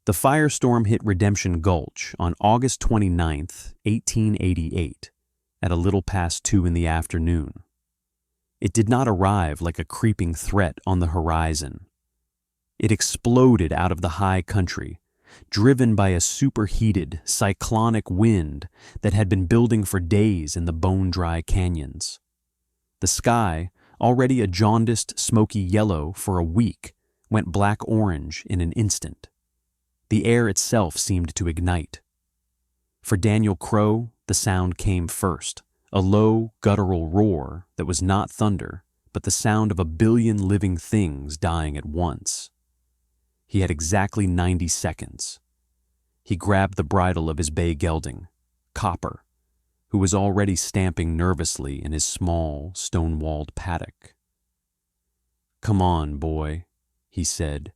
The firestorm hit Redemption Gulch on August 29, 1888, at a little past 2 in the afternoon. It did not arrive like a creeping threat on the horizon. It exploded out of the high country, driven by a superheated, cyclonic wind that had been building for days in the bone-dry canyons. The sky, already a jaundiced, smoky yellow for a week, went black-orange in an instant. The air itself seemed to ignite. For Daniel Crow, the sound came first, a low, guttural roar that was not thunder, but the sound of a billion living things dying at once. He had exactly 90 seconds. He grabbed the bridle of his bay gelding, Copper, who was already stamping nervously in his small, stone-walled paddock. "Come on, boy," he said,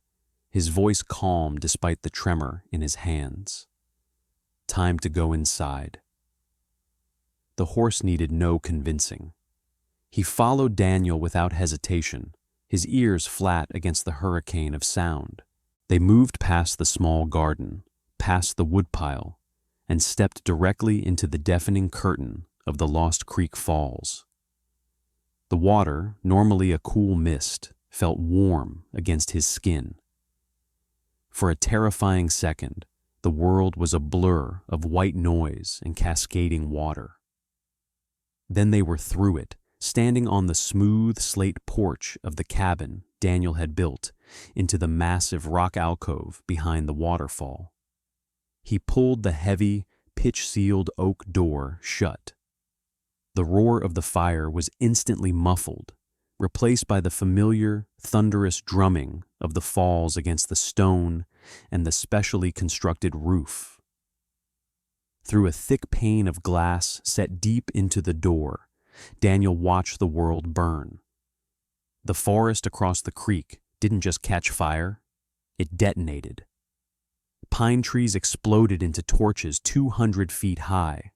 his voice calm despite the tremor in his hands. "Time to go inside." The horse needed no convincing. He followed Daniel without hesitation, his ears flat against the hurricane of sound. They moved past the small garden, past the woodpile, and stepped directly into the deafening curtain of the Lost Creek Falls. The water, normally a cool mist, felt warm against his skin. For a terrifying second, the world was a blur of white noise and cascading water. Then they were through it, standing on the smooth slate porch of the cabin Daniel had built into the massive rock alcove behind the waterfall. He pulled the heavy, pitch-sealed oak door shut. The roar of the fire was instantly muffled, replaced by the familiar, thunderous drumming of the falls against the stone and the specially constructed roof. Through a thick pane of glass set deep into the door, Daniel watched the world burn. The forest across the creek didn't just catch fire, it detonated. Pine trees exploded into torches 200 feet high.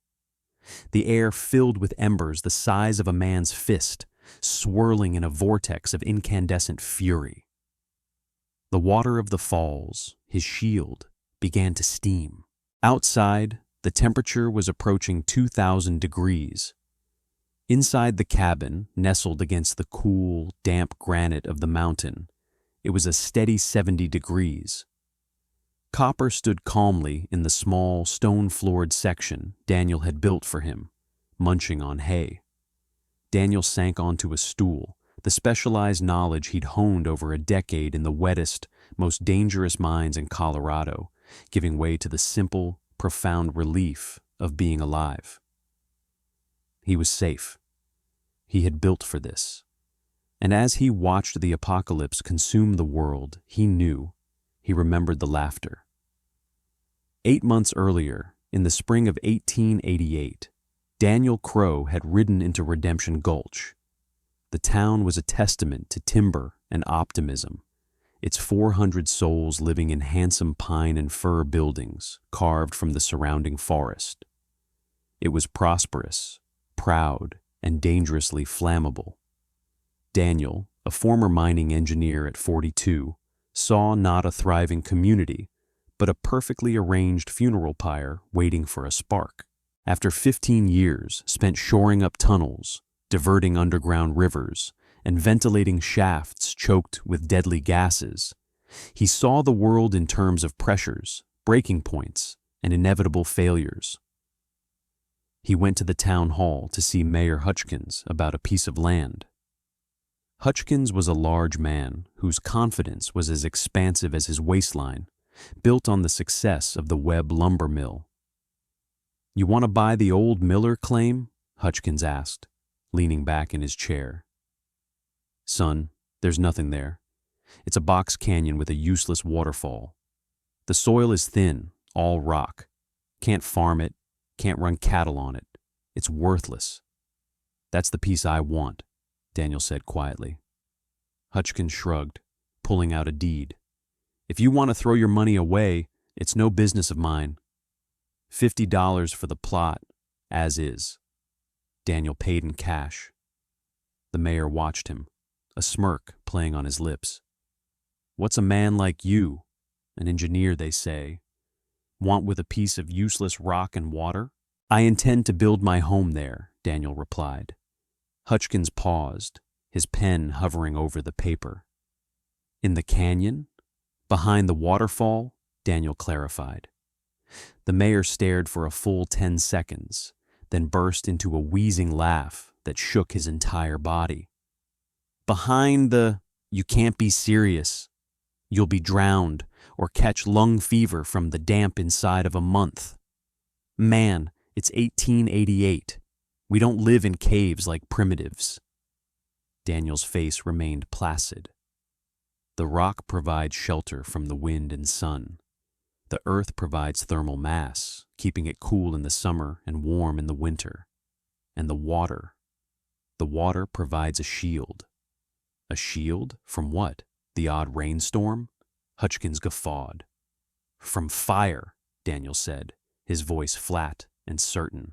The air filled with embers the size of a man's fist, swirling in a vortex of incandescent fury. The water of the falls, his shield, began to steam. Outside, the temperature was approaching 2,000 degrees. Inside the cabin, nestled against the cool, damp granite of the mountain, it was a steady 70 degrees. Copper stood calmly in the small, stone-floored section Daniel had built for him, munching on hay. Daniel sank onto a stool, the specialized knowledge he'd honed over a decade in the wettest, most dangerous mines in Colorado, giving way to the simple, profound relief of being alive. He was safe. He had built for this. And as he watched the apocalypse consume the world, he remembered the laughter. 8 months earlier, in the spring of 1888, Daniel Crow had ridden into Redemption Gulch. The town was a testament to timber and optimism, its 400 souls living in handsome pine and fir buildings carved from the surrounding forest. It was prosperous, proud, and dangerously flammable. Daniel, a former mining engineer at 42, saw not a thriving community, but a perfectly arranged funeral pyre waiting for a spark. After 15 years spent shoring up tunnels, diverting underground rivers, and ventilating shafts choked with deadly gases, he saw the world in terms of pressures, breaking points, and inevitable failures. He went to the town hall to see Mayor Hutchkins about a piece of land. Hutchkins was a large man whose confidence was as expansive as his waistline, built on the success of the Webb lumber mill. "You want to buy the old Miller claim?" Hutchkins asked, leaning back in his chair. "Son, there's nothing there. It's a box canyon with a useless waterfall. The soil is thin, all rock. Can't farm it, can't run cattle on it. It's worthless. That's the piece I want," Daniel said quietly. Hutchkins shrugged, pulling out a deed. "If you want to throw your money away, it's no business of mine. $50 for the plot, as is." Daniel paid in cash. The mayor watched him, a smirk playing on his lips. "What's a man like you?" an engineer, they say. Want with a piece of useless rock and water? I intend to build my home there, Daniel replied. Hutchkins paused, his pen hovering over the paper. In the canyon? Behind the waterfall? Daniel clarified. The mayor stared for a full 10 seconds, then burst into a wheezing laugh that shook his entire body. Behind the... You can't be serious. You'll be drowned or catch lung fever from the damp inside of a month. Man, it's 1888. We don't live in caves like primitives. Daniel's face remained placid. The rock provides shelter from the wind and sun. The earth provides thermal mass, keeping it cool in the summer and warm in the winter. And the water provides a shield. A shield from what? The odd rainstorm? Hutchkins guffawed. From fire, Daniel said, his voice flat and certain.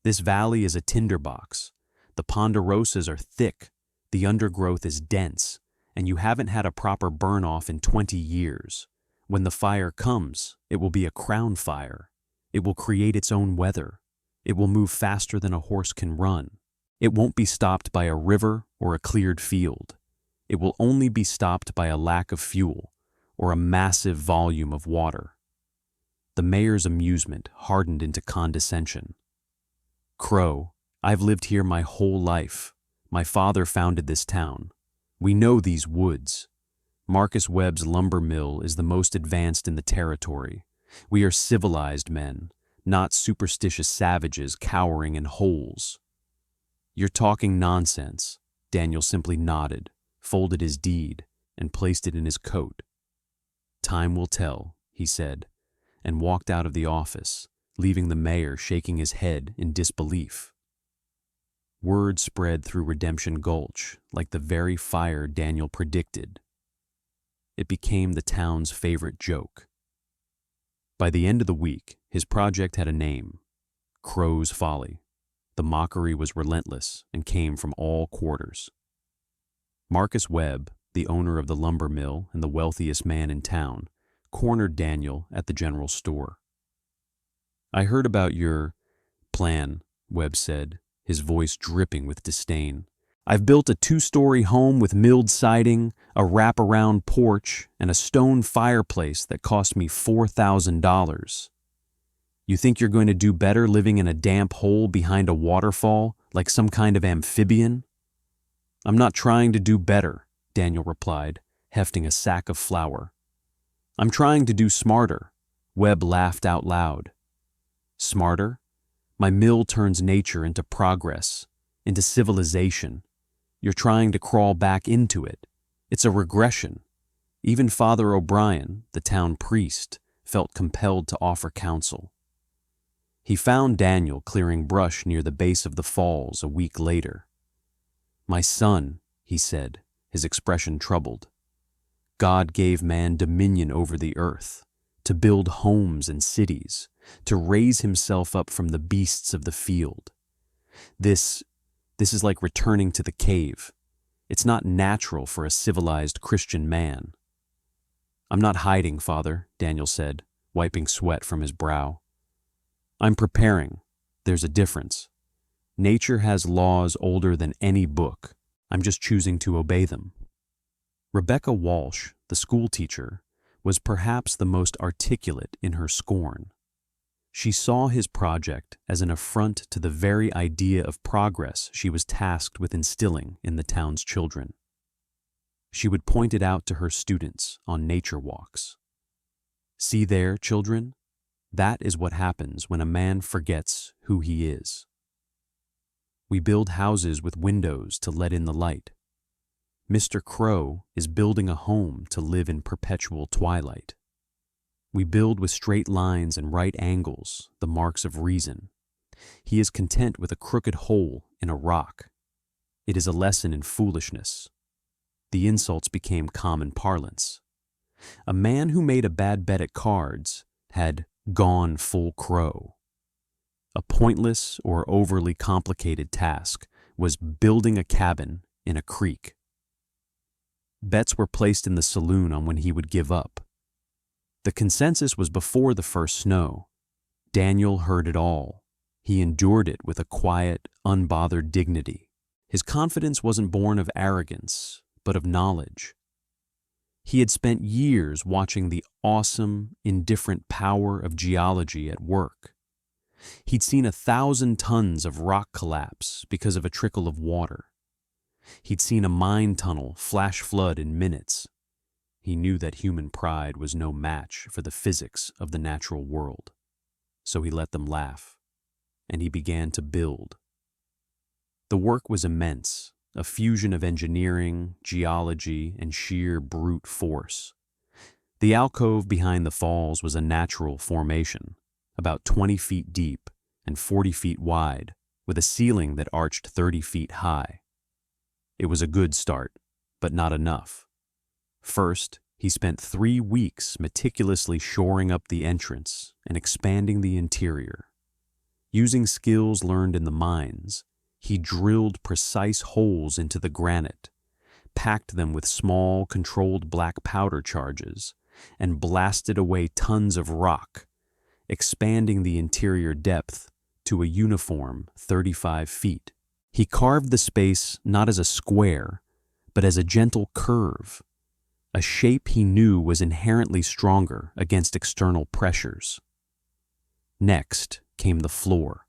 This valley is a tinderbox. The ponderosas are thick, the undergrowth is dense, and you haven't had a proper burn-off in 20 years. When the fire comes, it will be a crown fire. It will create its own weather. It will move faster than a horse can run. It won't be stopped by a river or a cleared field. It will only be stopped by a lack of fuel or a massive volume of water. The mayor's amusement hardened into condescension. Crow, I've lived here my whole life. My father founded this town. We know these woods. Marcus Webb's lumber mill is the most advanced in the territory. We are civilized men, not superstitious savages cowering in holes. You're talking nonsense. Daniel simply nodded, folded his deed, and placed it in his coat. Time will tell, he said, and walked out of the office, leaving the mayor shaking his head in disbelief. Word spread through Redemption Gulch like the very fire Daniel predicted. It became the town's favorite joke. By the end of the week, his project had a name: Crow's Folly. The mockery was relentless and came from all quarters. Marcus Webb, the owner of the lumber mill and the wealthiest man in town, cornered Daniel at the general store. I heard about your plan, Webb said, his voice dripping with disdain. I've built a 2-story home with milled siding, a wraparound porch, and a stone fireplace that cost me $4,000. You think you're going to do better living in a damp hole behind a waterfall like some kind of amphibian? I'm not trying to do better, Daniel replied, hefting a sack of flour. I'm trying to do smarter. Webb laughed out loud. Smarter? My mill turns nature into progress, into civilization. You're trying to crawl back into it. It's a regression. Even Father O'Brien, the town priest, felt compelled to offer counsel. He found Daniel clearing brush near the base of the falls a week later. My son, he said, his expression troubled. God gave man dominion over the earth, to build homes and cities, to raise himself up from the beasts of the field. This is like returning to the cave. It's not natural for a civilized Christian man. I'm not hiding, Father, Daniel said, wiping sweat from his brow. I'm preparing. There's a difference. Nature has laws older than any book. I'm just choosing to obey them. Rebecca Walsh, the schoolteacher, was perhaps the most articulate in her scorn. She saw his project as an affront to the very idea of progress she was tasked with instilling in the town's children. She would point it out to her students on nature walks. See there, children? That is what happens when a man forgets who he is. We build houses with windows to let in the light. Mr. Crow is building a home to live in perpetual twilight. We build with straight lines and right angles, the marks of reason. He is content with a crooked hole in a rock. It is a lesson in foolishness. The insults became common parlance. A man who made a bad bet at cards had gone full crow. A pointless or overly complicated task was building a cabin in a creek. Bets were placed in the saloon on when he would give up, The consensus was before the first snow. Daniel heard it all. He endured it with a quiet, unbothered dignity. His confidence wasn't born of arrogance, but of knowledge. He had spent years watching the awesome, indifferent power of geology at work. He'd seen 1,000 tons of rock collapse because of a trickle of water. He'd seen a mine tunnel flash flood in minutes. He knew that human pride was no match for the physics of the natural world. So he let them laugh, and he began to build. The work was immense, a fusion of engineering, geology, and sheer brute force. The alcove behind the falls was a natural formation, about 20 feet deep and 40 feet wide, with a ceiling that arched 30 feet high. It was a good start, but not enough. First, he spent 3 weeks meticulously shoring up the entrance and expanding the interior. Using skills learned in the mines, he drilled precise holes into the granite, packed them with small, controlled black powder charges, and blasted away tons of rock, expanding the interior depth to a uniform 35 feet. He carved the space not as a square, but as a gentle curve, a shape he knew was inherently stronger against external pressures. Next came the floor.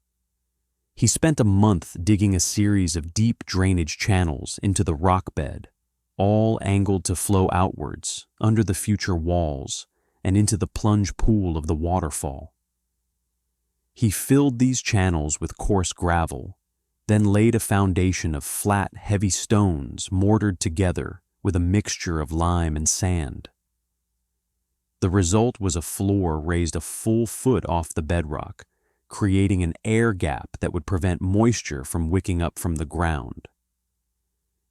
He spent a month digging a series of deep drainage channels into the rock bed, all angled to flow outwards, under the future walls, and into the plunge pool of the waterfall. He filled these channels with coarse gravel, then laid a foundation of flat, heavy stones mortared together with a mixture of lime and sand. The result was a floor raised a full foot off the bedrock, creating an air gap that would prevent moisture from wicking up from the ground.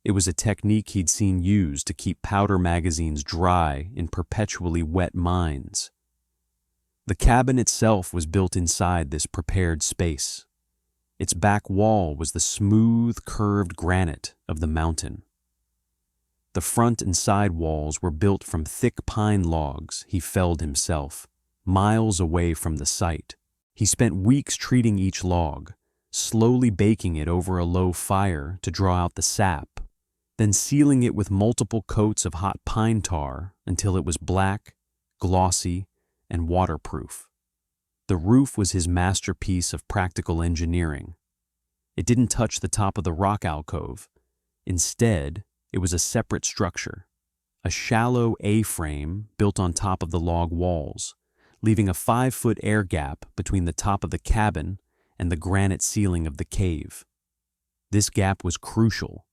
It was a technique he'd seen used to keep powder magazines dry in perpetually wet mines. The cabin itself was built inside this prepared space. Its back wall was the smooth, curved granite of the mountain. The front and side walls were built from thick pine logs he felled himself, miles away from the site. He spent weeks treating each log, slowly baking it over a low fire to draw out the sap, then sealing it with multiple coats of hot pine tar until it was black, glossy, and waterproof. The roof was his masterpiece of practical engineering. It didn't touch the top of the rock alcove. Instead, it was a separate structure, a shallow A-frame built on top of the log walls, leaving a 5-foot air gap between the top of the cabin and the granite ceiling of the cave. This gap was crucial.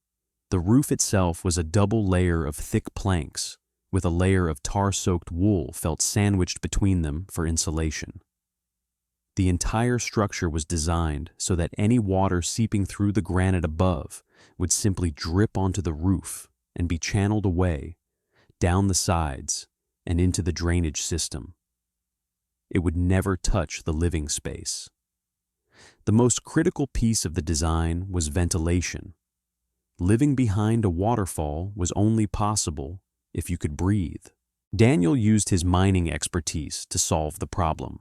The roof itself was a double layer of thick planks, with a layer of tar-soaked wool felt sandwiched between them for insulation. The entire structure was designed so that any water seeping through the granite above would simply drip onto the roof and be channeled away, down the sides, and into the drainage system. It would never touch the living space. The most critical piece of the design was ventilation. Living behind a waterfall was only possible if you could breathe. Daniel used his mining expertise to solve the problem.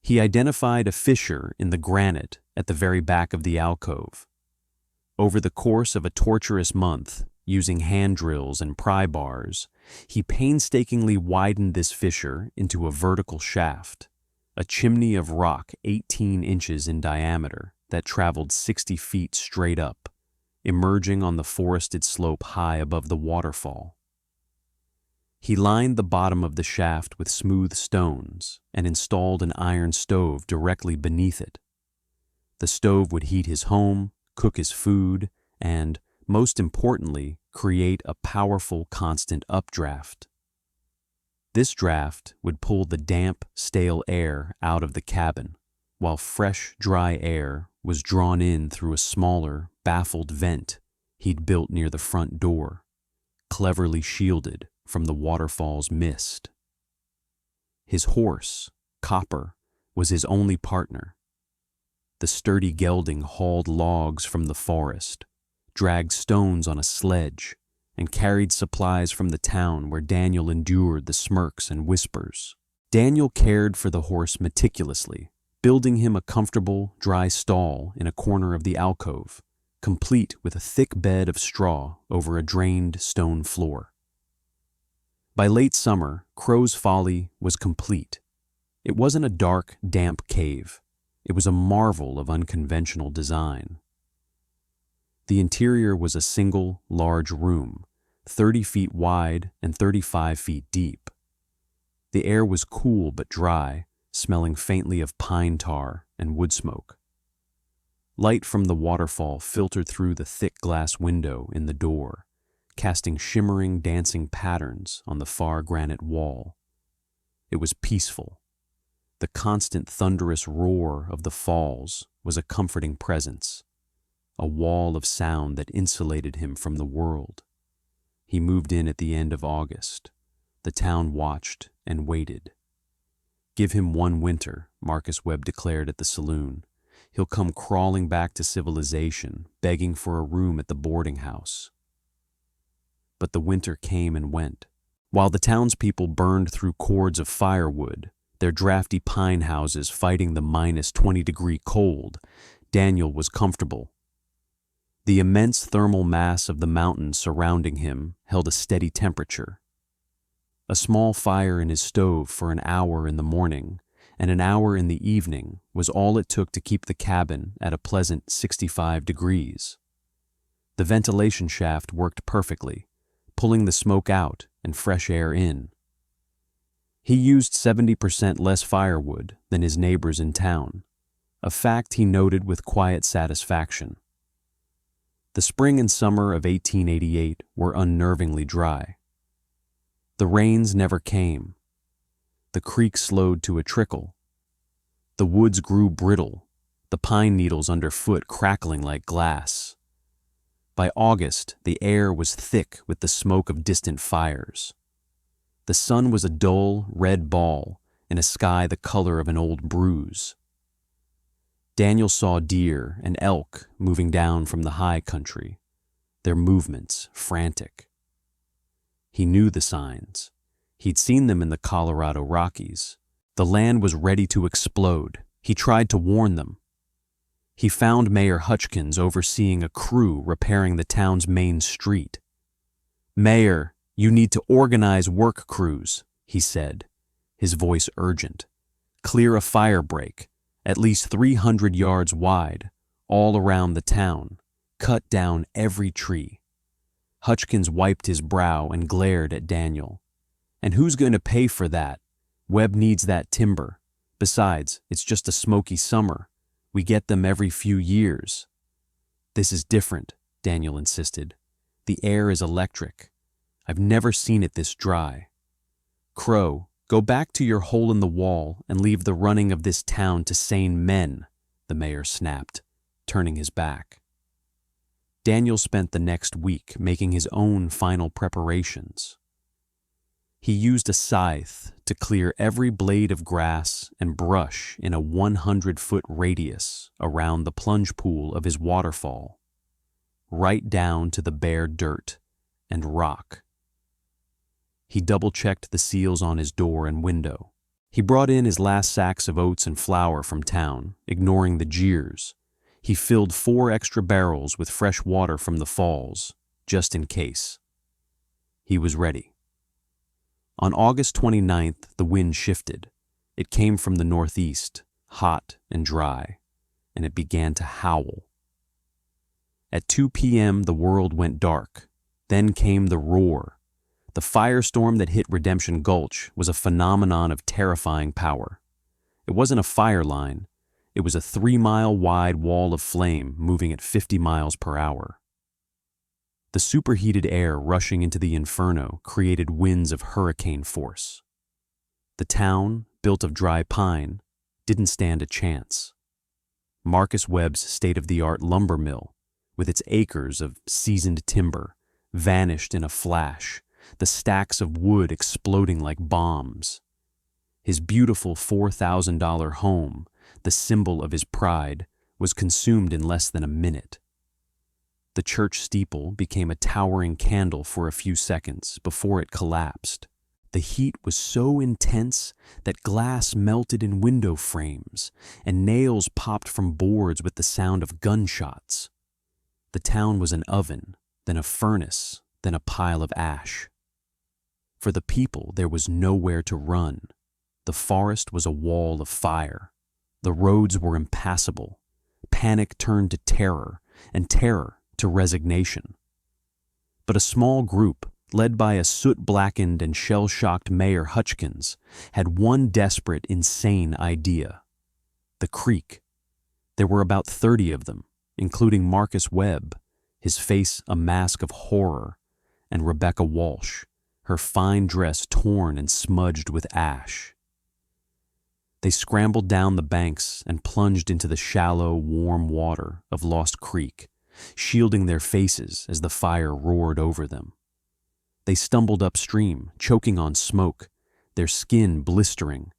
He identified a fissure in the granite at the very back of the alcove. Over the course of a torturous month, using hand drills and pry bars, he painstakingly widened this fissure into a vertical shaft, a chimney of rock 18 inches in diameter that traveled 60 feet straight up, emerging on the forested slope high above the waterfall. He lined the bottom of the shaft with smooth stones and installed an iron stove directly beneath it. The stove would heat his home, cook his food, and, most importantly, create a powerful constant updraft. This draft would pull the damp, stale air out of the cabin, while fresh, dry air was drawn in through a smaller, baffled vent he'd built near the front door, cleverly shielded from the waterfall's mist. His horse, Copper, was his only partner. The sturdy gelding hauled logs from the forest, dragged stones on a sledge, and carried supplies from the town where Daniel endured the smirks and whispers. Daniel cared for the horse meticulously, building him a comfortable, dry stall in a corner of the alcove, complete with a thick bed of straw over a drained stone floor. By late summer, Crow's Folly was complete. It wasn't a dark, damp cave. It was a marvel of unconventional design. The interior was a single, large room, 30 feet wide and 35 feet deep. The air was cool but dry, smelling faintly of pine tar and wood smoke. Light from the waterfall filtered through the thick glass window in the door, casting shimmering, dancing patterns on the far granite wall. It was peaceful. The constant thunderous roar of the falls was a comforting presence, a wall of sound that insulated him from the world. He moved in at the end of August. The town watched and waited. "Give him one winter," Marcus Webb declared at the saloon. "He'll come crawling back to civilization, begging for a room at the boarding house." But the winter came and went. While the townspeople burned through cords of firewood, their drafty pine houses fighting the -20-degree cold, Daniel was comfortable. The immense thermal mass of the mountains surrounding him held a steady temperature. A small fire in his stove for an hour in the morning and an hour in the evening was all it took to keep the cabin at a pleasant 65 degrees. The ventilation shaft worked perfectly, pulling the smoke out and fresh air in. He used 70% less firewood than his neighbors in town, a fact he noted with quiet satisfaction. The spring and summer of 1888 were unnervingly dry. The rains never came. The creek slowed to a trickle. The woods grew brittle, the pine needles underfoot crackling like glass. By August, the air was thick with the smoke of distant fires. The sun was a dull, red ball in a sky the color of an old bruise. Daniel saw deer and elk moving down from the high country, their movements frantic. He knew the signs. He'd seen them in the Colorado Rockies. The land was ready to explode. He tried to warn them. He found Mayor Hutchkins overseeing a crew repairing the town's main street. "Mayor, you need to organize work crews," he said, his voice urgent. "Clear a fire break, at least 300 yards wide, all around the town. Cut down every tree." Hutchkins wiped his brow and glared at Daniel. "And who's going to pay for that? Webb needs that timber. Besides, it's just a smoky summer. We get them every few years." "This is different," Daniel insisted. "The air is electric. I've never seen it this dry." "Crow, go back to your hole in the wall and leave the running of this town to sane men," the mayor snapped, turning his back. Daniel spent the next week making his own final preparations. He used a scythe to clear every blade of grass and brush in a 100-foot radius around the plunge pool of his waterfall, right down to the bare dirt and rock. He double-checked the seals on his door and window. He brought in his last sacks of oats and flour from town, ignoring the jeers. He filled 4 extra barrels with fresh water from the falls, just in case. He was ready. On August 29th, the wind shifted. It came from the northeast, hot and dry, and it began to howl. At 2 p.m., the world went dark. Then came the roar. The firestorm that hit Redemption Gulch was a phenomenon of terrifying power. It wasn't a fire line. It was a 3-mile-wide wall of flame moving at 50 miles per hour. The superheated air rushing into the inferno created winds of hurricane force. The town, built of dry pine, didn't stand a chance. Marcus Webb's state-of-the-art lumber mill, with its acres of seasoned timber, vanished in a flash, the stacks of wood exploding like bombs. His beautiful $4,000 home, the symbol of his pride, was consumed in less than a minute. The church steeple became a towering candle for a few seconds before it collapsed. The heat was so intense that glass melted in window frames and nails popped from boards with the sound of gunshots. The town was an oven, then a furnace, then a pile of ash. For the people, there was nowhere to run. The forest was a wall of fire. The roads were impassable. Panic turned to terror, and terror to resignation. But a small group, led by a soot-blackened and shell-shocked Mayor Hutchkins, had one desperate, insane idea. The creek. There were about 30 of them, including Marcus Webb, his face a mask of horror, and Rebecca Walsh, her fine dress torn and smudged with ash. They scrambled down the banks and plunged into the shallow, warm water of Lost Creek, shielding their faces as the fire roared over them. They stumbled upstream, choking on smoke, their skin blistering,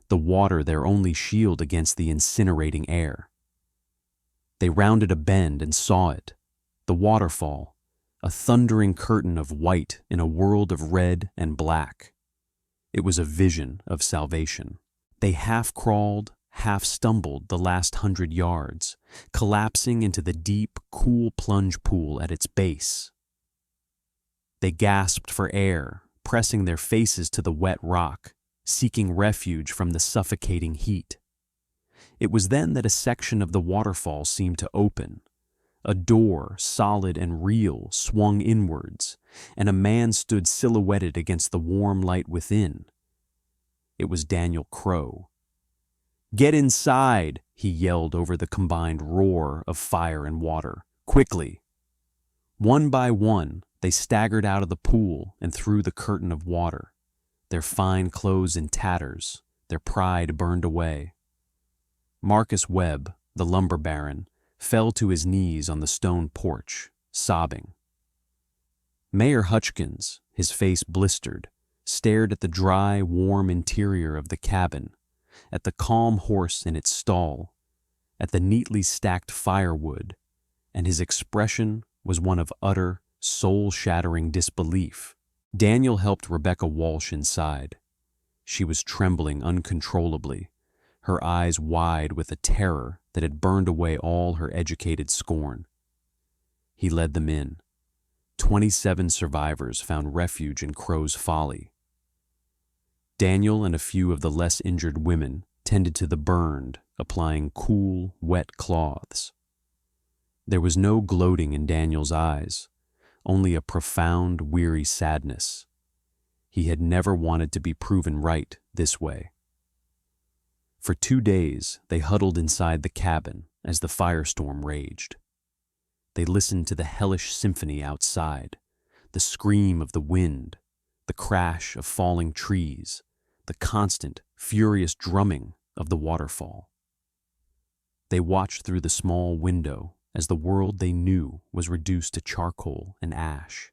the water their only shield against the incinerating air. They rounded a bend and saw it, the waterfall, a thundering curtain of white in a world of red and black. It was a vision of salvation. They half-crawled, half-stumbled the last 100 yards, collapsing into the deep, cool plunge pool at its base. They gasped for air, pressing their faces to the wet rock, seeking refuge from the suffocating heat. It was then that a section of the waterfall seemed to open. A door, solid and real, swung inwards, and a man stood silhouetted against the warm light within. It was Daniel Crow. "Get inside!" he yelled over the combined roar of fire and water. "Quickly!" One by one, they staggered out of the pool and through the curtain of water, their fine clothes in tatters, their pride burned away. Marcus Webb, the lumber baron, fell to his knees on the stone porch, sobbing. Mayor Hutchkins, his face blistered, stared at the dry, warm interior of the cabin, at the calm horse in its stall, at the neatly stacked firewood, and his expression was one of utter, soul-shattering disbelief. Daniel helped Rebecca Walsh inside. She was trembling uncontrollably, her eyes wide with a terror that had burned away all her educated scorn. He led them in. 27 survivors found refuge in Crow's Folly. Daniel and a few of the less injured women tended to the burned, applying cool, wet cloths. There was no gloating in Daniel's eyes, only a profound, weary sadness. He had never wanted to be proven right this way. For 2 days, they huddled inside the cabin as the firestorm raged. They listened to the hellish symphony outside, the scream of the wind, the crash of falling trees, the constant, furious drumming of the waterfall. They watched through the small window as the world they knew was reduced to charcoal and ash.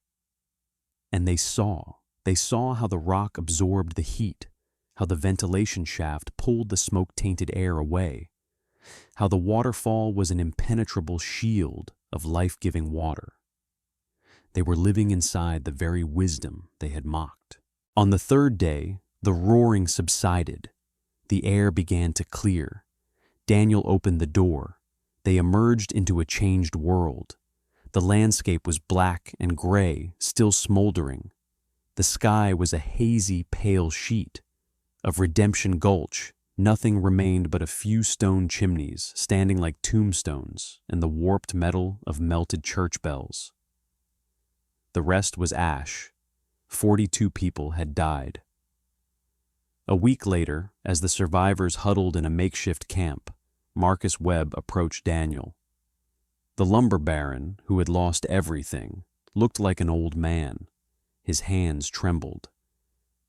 And they saw how the rock absorbed the heat, how the ventilation shaft pulled the smoke-tainted air away, how the waterfall was an impenetrable shield of life-giving water. They were living inside the very wisdom they had mocked. On the 3rd day, the roaring subsided. The air began to clear. Daniel opened the door. They emerged into a changed world. The landscape was black and gray, still smoldering. The sky was a hazy, pale sheet. Of Redemption Gulch, nothing remained but a few stone chimneys standing like tombstones and the warped metal of melted church bells. The rest was ash. 42 people had died. A week later, as the survivors huddled in a makeshift camp, Marcus Webb approached Daniel. The lumber baron, who had lost everything, looked like an old man. His hands trembled.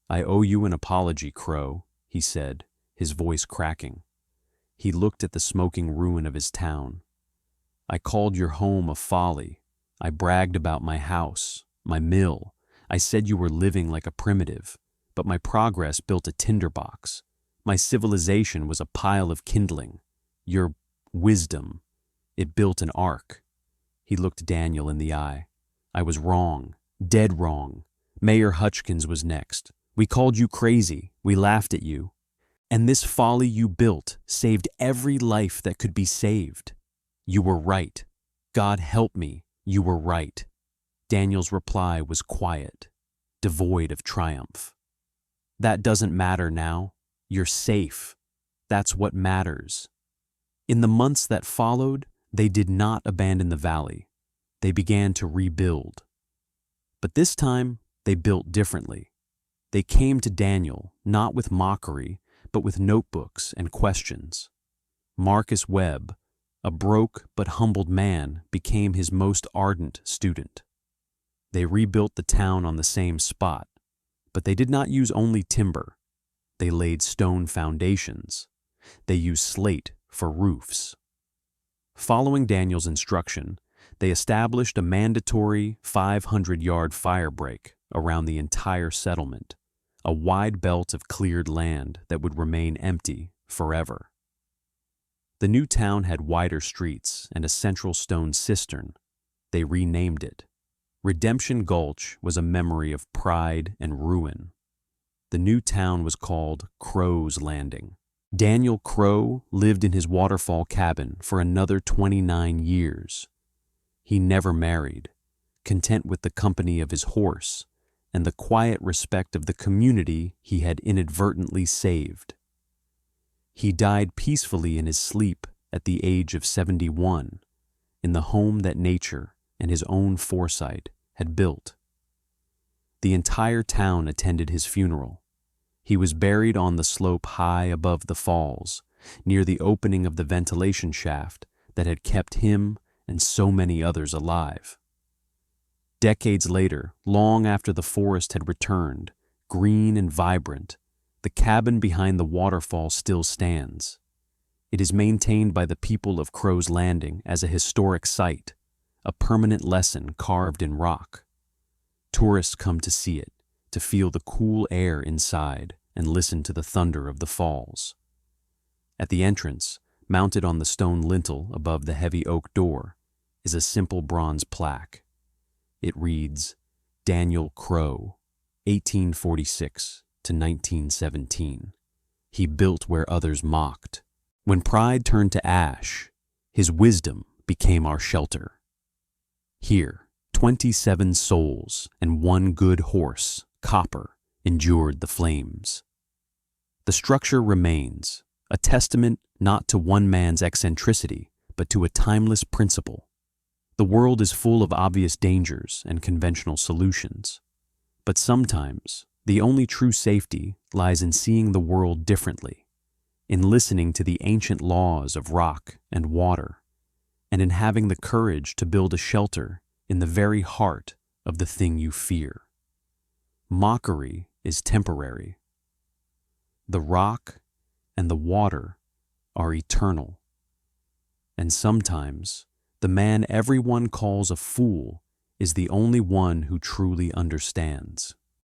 "I owe you an apology, Crow," he said, his voice cracking. He looked at the smoking ruin of his town. "I called your home a folly. I bragged about my house, my mill. I said you were living like a primitive, but my progress built a tinderbox. My civilization was a pile of kindling. Your wisdom, it built an ark. He looked Daniel in the eye. "I was wrong, dead wrong. Mayor Hutchkins was next. We called you crazy. We laughed at you. And this folly you built saved every life that could be saved. You were right. God help me, you were right." Daniel's reply was quiet, devoid of triumph. "That doesn't matter now. You're safe. That's what matters." In the months that followed, they did not abandon the valley. They began to rebuild. But this time, they built differently. They came to Daniel not with mockery, but with notebooks and questions. Marcus Webb, a broke but humbled man, became his most ardent student. They rebuilt the town on the same spot, but they did not use only timber. They laid stone foundations. They used slate for roofs. Following Daniel's instruction, they established a mandatory 500-yard fire break around the entire settlement, a wide belt of cleared land that would remain empty forever. The new town had wider streets and a central stone cistern. They renamed it. Redemption Gulch was a memory of pride and ruin. The new town was called Crow's Landing. Daniel Crow lived in his Waterfall cabin for another 29 years. He never married, content with the company of his horse and the quiet respect of the community he had inadvertently saved. He died peacefully in his sleep at the age of 71, in the home that nature and his own foresight had built. The entire town attended his funeral. He was buried on the slope high above the falls, near the opening of the ventilation shaft that had kept him and so many others alive. Decades later, long after the forest had returned, green and vibrant, the cabin behind the waterfall still stands. It is maintained by the people of Crow's Landing as a historic site, a permanent lesson carved in rock. Tourists come to see it, to feel the cool air inside and listen to the thunder of the falls. At the entrance, mounted on the stone lintel above the heavy oak door, is a simple bronze plaque. It reads, "Daniel Crow, 1846 to 1917. He built where others mocked. When pride turned to ash, his wisdom became our shelter. Here, 27 souls and one good horse, Copper, endured the flames." The structure remains, a testament not to one man's eccentricity, but to a timeless principle. The world is full of obvious dangers and conventional solutions, but sometimes the only true safety lies in seeing the world differently, in listening to the ancient laws of rock and water, and in having the courage to build a shelter in the very heart of the thing you fear. Mockery is temporary. The rock and the water are eternal. And sometimes the man everyone calls a fool is the only one who truly understands.